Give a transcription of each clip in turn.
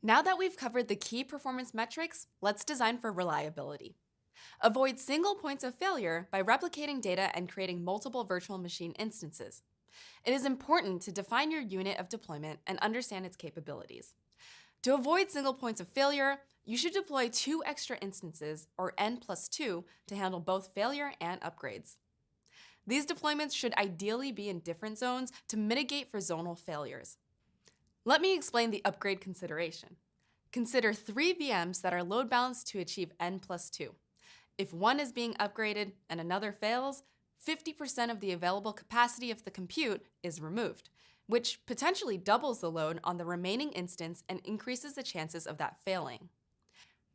Now that we've covered the key performance metrics, let's design for reliability. Avoid single points of failure by replicating data and creating multiple virtual machine instances. It is important to define your unit of deployment and understand its capabilities. To avoid single points of failure, you should deploy 2 extra instances, or N+2, to handle both failure and upgrades. These deployments should ideally be in different zones to mitigate for zonal failures. Let me explain the upgrade consideration. Consider 3 VMs that are load balanced to achieve N+2. If one is being upgraded and another fails, 50% of the available capacity of the compute is removed, which potentially doubles the load on the remaining instance and increases the chances of that failing.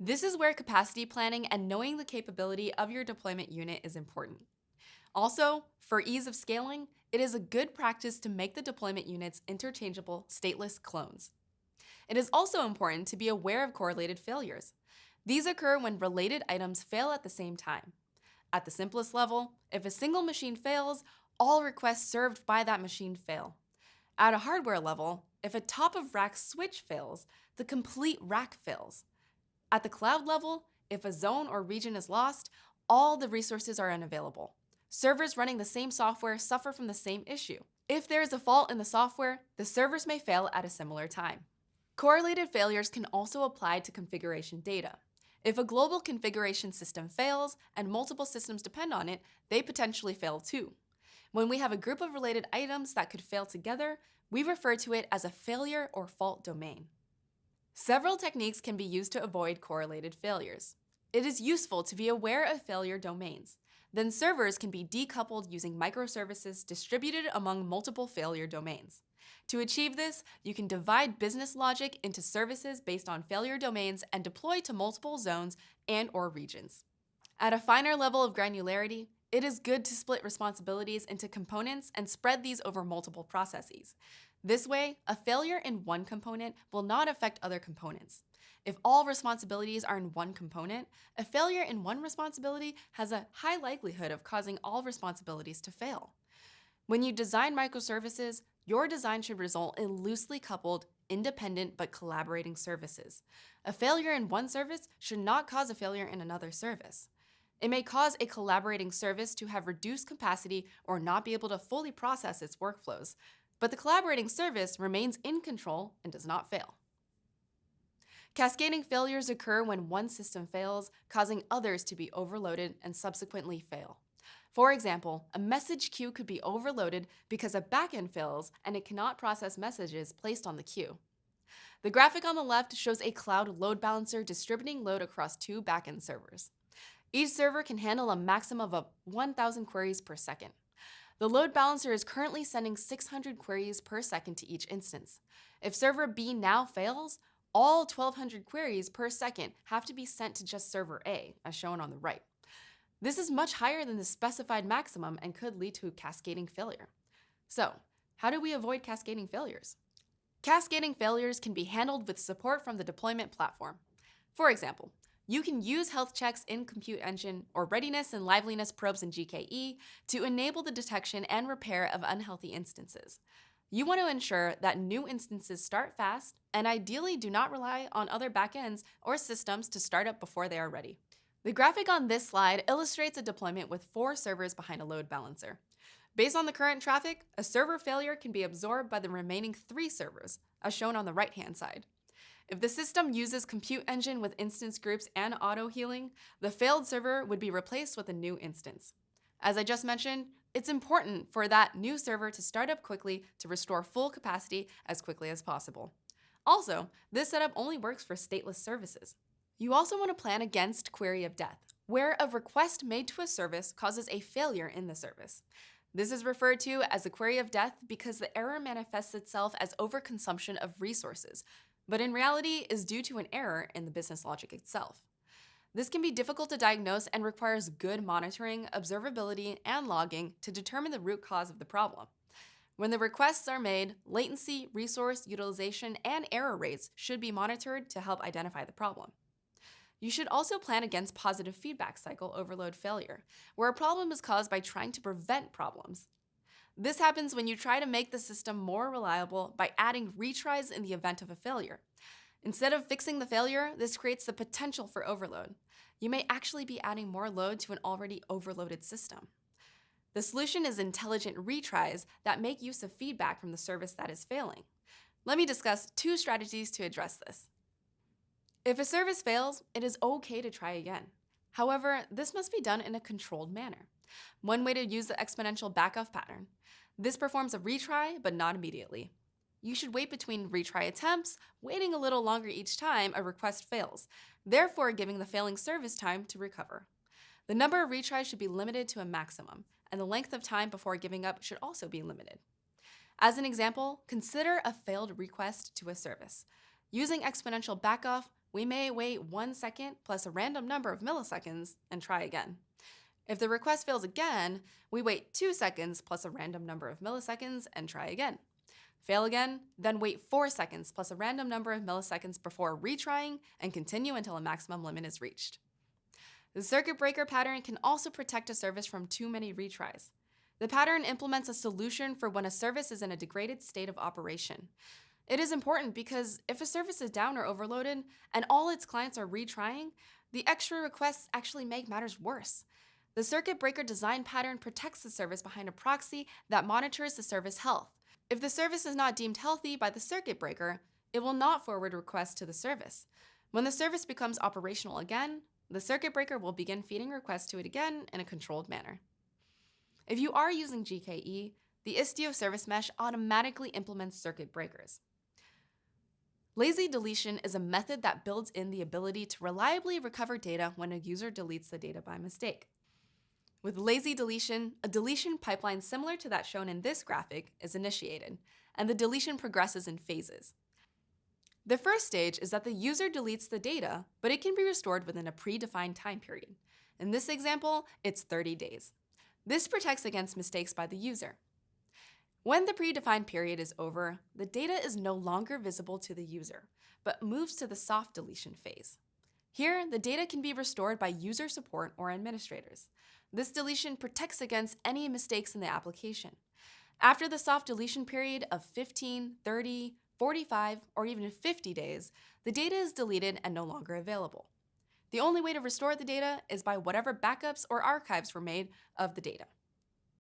This is where capacity planning and knowing the capability of your deployment unit is important. Also, for ease of scaling, it is a good practice to make the deployment units interchangeable stateless clones. It is also important to be aware of correlated failures. These occur when related items fail at the same time. At the simplest level, if a single machine fails, all requests served by that machine fail. At a hardware level, if a top-of-rack switch fails, the complete rack fails. At the cloud level, if a zone or region is lost, all the resources are unavailable. Servers running the same software suffer from the same issue. If there is a fault in the software, the servers may fail at a similar time. Correlated failures can also apply to configuration data. If a global configuration system fails and multiple systems depend on it, they potentially fail too. When we have a group of related items that could fail together, we refer to it as a failure or fault domain. Several techniques can be used to avoid correlated failures. It is useful to be aware of failure domains. Then servers can be decoupled using microservices distributed among multiple failure domains. To achieve this, you can divide business logic into services based on failure domains and deploy to multiple zones and/or regions. At a finer level of granularity, it is good to split responsibilities into components and spread these over multiple processes. This way, a failure in one component will not affect other components. If all responsibilities are in one component, a failure in one responsibility has a high likelihood of causing all responsibilities to fail. When you design microservices, your design should result in loosely coupled, independent but collaborating services. A failure in one service should not cause a failure in another service. It may cause a collaborating service to have reduced capacity or not be able to fully process its workflows, but the collaborating service remains in control and does not fail. Cascading failures occur when one system fails, causing others to be overloaded and subsequently fail. For example, a message queue could be overloaded because a backend fails and it cannot process messages placed on the queue. The graphic on the left shows a cloud load balancer distributing load across 2 backend servers. Each server can handle a maximum of 1,000 queries per second. The load balancer is currently sending 600 queries per second to each instance. If server B now fails, all 1,200 queries per second have to be sent to just server A, as shown on the right. This is much higher than the specified maximum and could lead to cascading failure. So, how do we avoid cascading failures? Cascading failures can be handled with support from the deployment platform. For example, you can use health checks in Compute Engine or readiness and liveliness probes in GKE to enable the detection and repair of unhealthy instances. You want to ensure that new instances start fast and ideally do not rely on other backends or systems to start up before they are ready. The graphic on this slide illustrates a deployment with 4 servers behind a load balancer. Based on the current traffic, a server failure can be absorbed by the remaining 3 servers, as shown on the right-hand side. If the system uses Compute Engine with instance groups and auto-healing, the failed server would be replaced with a new instance. As I just mentioned, it's important for that new server to start up quickly to restore full capacity as quickly as possible. Also, this setup only works for stateless services. You also want to plan against query of death, where a request made to a service causes a failure in the service. This is referred to as a query of death because the error manifests itself as overconsumption of resources, but in reality is due to an error in the business logic itself. This can be difficult to diagnose and requires good monitoring, observability, and logging to determine the root cause of the problem. When the requests are made, latency, resource utilization, and error rates should be monitored to help identify the problem. You should also plan against positive feedback cycle overload failure, where a problem is caused by trying to prevent problems. This happens when you try to make the system more reliable by adding retries in the event of a failure. Instead of fixing the failure, this creates the potential for overload. You may actually be adding more load to an already overloaded system. The solution is intelligent retries that make use of feedback from the service that is failing. Let me discuss 2 strategies to address this. If a service fails, it is okay to try again. However, this must be done in a controlled manner. One way to use the exponential backoff pattern. This performs a retry, but not immediately. You should wait between retry attempts, waiting a little longer each time a request fails, therefore giving the failing service time to recover. The number of retries should be limited to a maximum, and the length of time before giving up should also be limited. As an example, consider a failed request to a service. Using exponential backoff, we may wait 1 second plus a random number of milliseconds and try again. If the request fails again, we wait 2 seconds plus a random number of milliseconds and try again. Fail again, then wait 4 seconds plus a random number of milliseconds before retrying and continue until a maximum limit is reached. The circuit breaker pattern can also protect a service from too many retries. The pattern implements a solution for when a service is in a degraded state of operation. It is important because if a service is down or overloaded and all its clients are retrying, the extra requests actually make matters worse. The circuit breaker design pattern protects the service behind a proxy that monitors the service health. If the service is not deemed healthy by the circuit breaker, it will not forward requests to the service. When the service becomes operational again, the circuit breaker will begin feeding requests to it again in a controlled manner. If you are using GKE, the Istio service mesh automatically implements circuit breakers. Lazy deletion is a method that builds in the ability to reliably recover data when a user deletes the data by mistake. With lazy deletion, a deletion pipeline similar to that shown in this graphic is initiated, and the deletion progresses in phases. The first stage is that the user deletes the data, but it can be restored within a predefined time period. In this example, it's 30 days. This protects against mistakes by the user. When the predefined period is over, the data is no longer visible to the user, but moves to the soft deletion phase. Here, the data can be restored by user support or administrators. This deletion protects against any mistakes in the application. After the soft deletion period of 15, 30, 45, or even 50 days, the data is deleted and no longer available. The only way to restore the data is by whatever backups or archives were made of the data.